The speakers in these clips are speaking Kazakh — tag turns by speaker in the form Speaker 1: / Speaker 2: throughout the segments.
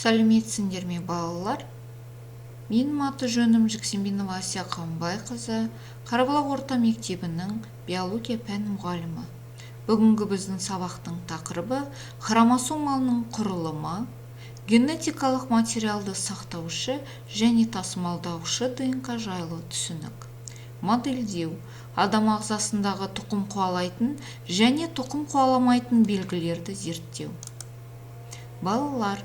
Speaker 1: Сәлеметсіңдер ме балалар? Менің аты жөнім Жексенбинова Асия Қамбайқызы, Қарабұлақ орта мектебінің биология пән мұғалімі. Бүгінгі біздің сабақтың тақырыбы хромосоманың құрылымы, генетикалық материалды сақтаушы және тасымалдаушы ДНК жайлы түсінік. Модельдеу, адам ағзасындағы тұқым қуалайтын және тұқым қуаламайтын белгілерді зерттеу. Балалар,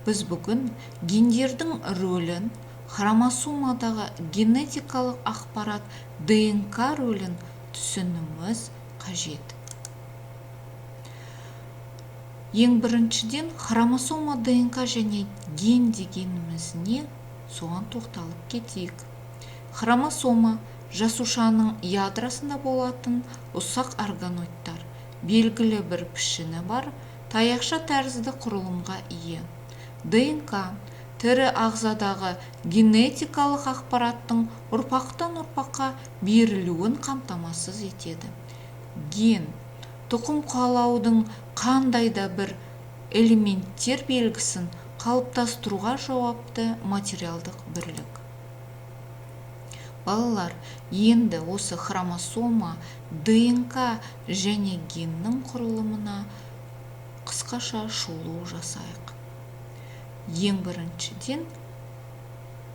Speaker 1: біз бүгін гендердің рөлін, хромосомадағы генетикалық ақпарат ДНК рөлін түсінуіміз қажет. Ең біріншіден хромосома ДНК және ген дегеніміз не? Соған тоқталып кетейік. Хромосома жасушаның ядросында болатын ұсақ органоидтар, белгілі бір пішіні бар, таяқша тәрізді құрылымға ие. ДНК тірі ағзадағы генетикалық ақпараттың ұрпақтан ұрпаққа берілуін қамтамасыз етеді. Ген тұқым қуалаудың қандай да бір элементтер белгісін қалыптастыруға жауапты материалдық бірлік. Балалар, енді осы хромосома, ДНК және геннің құрылымына қысқаша шолу жасайық. Ең біріншіден,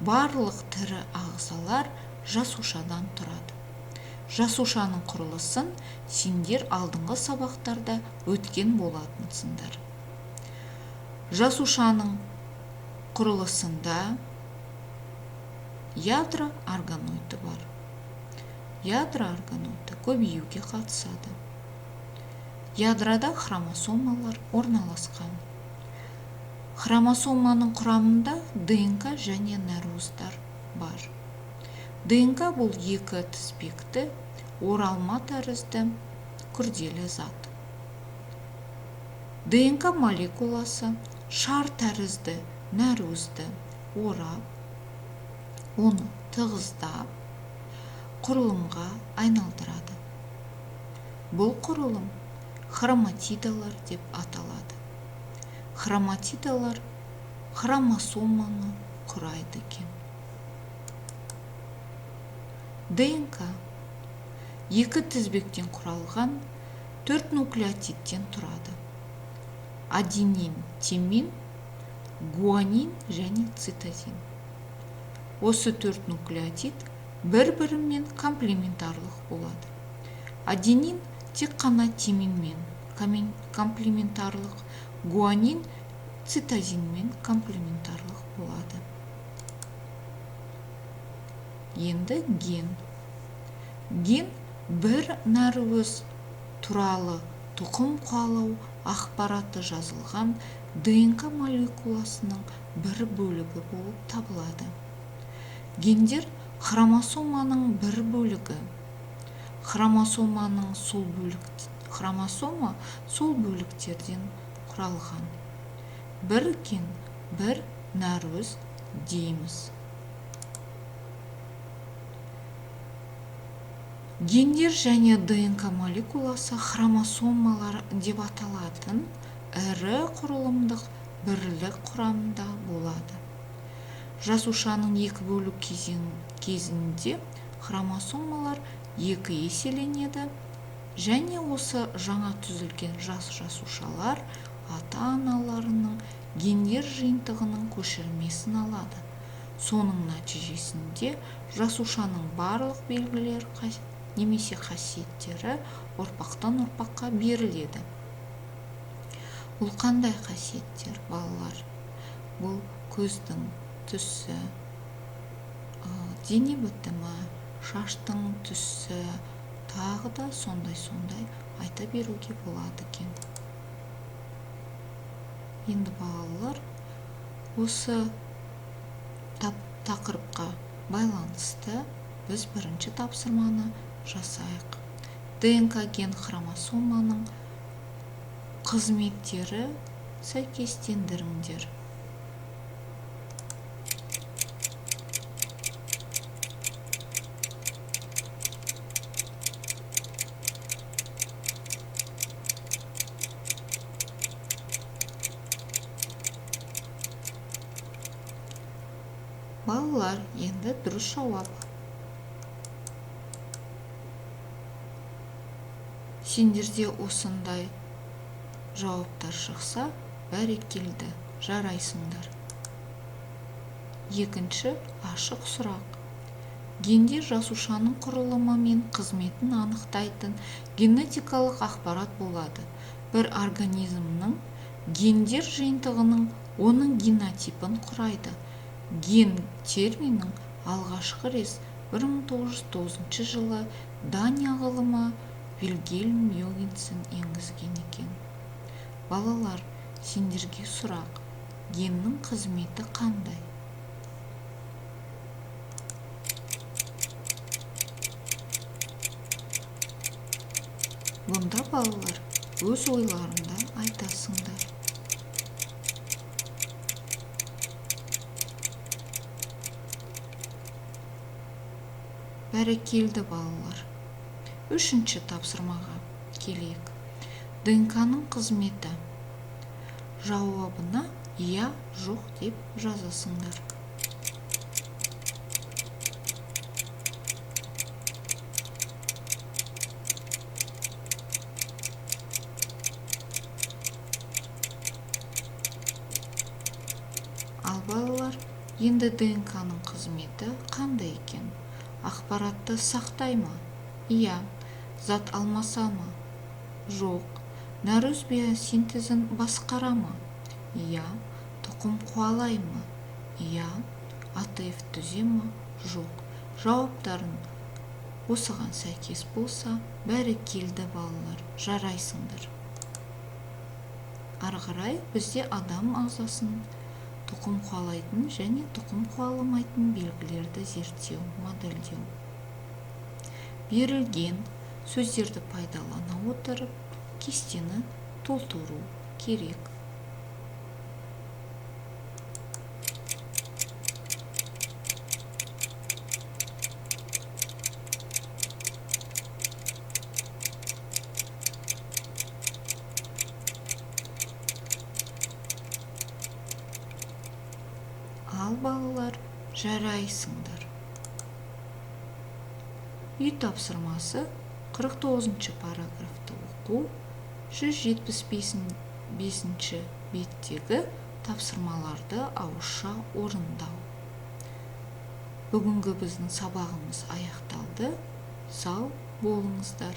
Speaker 1: барлық тірі ағзалар жасушадан тұрады. Жасушаның құрылысын сендер алдыңғы сабақтарда өткен болатынсыңдар. Жасушаның құрылысында ядро органоиды бар. Ядро органоиды көбеюге қатысады. Ядрода хромосомалар орналасқан. Хромосоманың құрамында ДНК және нәруыздар бар. ДНК бұл екі тізбекті, оралма тәрізді күрделі зат. ДНК молекуласы шар тәрізді нәруызды орап, оны тығыздап, құрылымға айналдырады. Бұл құрылым хроматидалар деп аталады. Хроматидалар хромосоманы құрайды екен. ДНК екі тізбектен құралған 4 нуклеотидтен тұрады. Аденин, тимин, гуанин және цитозин. Осы 4 нуклеотид бір-бірімен комплементарлық болады. Аденин тек қана тиминмен комплементарлық, гуанин цитозинмен комплементарлық болады. Енді ген. Ген бір нәруыз туралы тұқым қуалау ақпараты жазылған ДНК молекуласының бір бөлігі болып табылады. Гендер хромосоманың бір бөлігі. Хромосома сол бөліктерден құралған. Бір ген, бір нәруыз дейміз. Гендер және ДНК молекуласы хромосомалар деп аталатын ірі құрылымдық бірлік құрамында болады. Жасушаның екі бөлу кезінде хромосомалар екі еселенеді және осы жаңа түзілген жасушалар ата-аналарының гендер жиынтығының көшірмесін алады. Соның нәтижесінде жасушаның барлық белгілер немесе қасиеттері ұрпақтан ұрпаққа беріледі. Бұл қандай қасиеттер, балалар? Бұл көздің түсі, дене бітімі, шаштың түсі, тағы да сондай айта беруге болады екен. Енді балалар, осы тақырыпқа байланысты біз бірінші тапсырманы жасайық. ДНК ген хромосоманың қызметтері сәйкестендіріңдер. Балалар, енді дұрыс жауап. Сендерде осындай жауаптар шықса, бәрекелді, жарайсыңдар. Екінші ашық сұрақ. Гендер жасушаның құрылымы мен қызметін анықтайтын генетикалық ақпарат болады. Бір организмнің гендер жиынтығының оның генотипін құрайды. Ген терминің алғашқы рет 1909 жылы Дания ғалымы Вильгельм Йогенсен енгізген екен. Балалар, сендерге сұрақ. Геннің қызметі қандай? Бұнда балалар өз ойларында айтасыңдар. Бәрекелді балалар. Үшінші тапсырмаға келейік. ДНК-ның қызметі. Жауабына иә, жоқ деп жазасыңдар. Ал балалар, енді ДНК-ның қызметі қандай екен? Ақпаратты сақтай ма? Иә. Зат алмаса ма? Жоқ. Нәрөз биосинтезін басқара ма? Иә. Тұқым қуалай ма? Иә. АТФ түзе ма? Жоқ. Жауаптарын осыған сәйкес болса, бәрекелді балалар, жарайсыңдар. Ары қарай бізде адам ағзасын тұқым қуалайтын және тұқым қуаламайтын белгілерді зерттеу, модельдеу. Берілген сөздерді пайдалана отырып, кестені толтыру керек. Ал балалар, жарайсыңдар. Үй тапсырмасы 49-шы параграфты оқу, 175-ші беттегі тапсырмаларды ауызша орындау. Бүгінгі біздің сабағымыз аяқталды. Сау болыңыздар.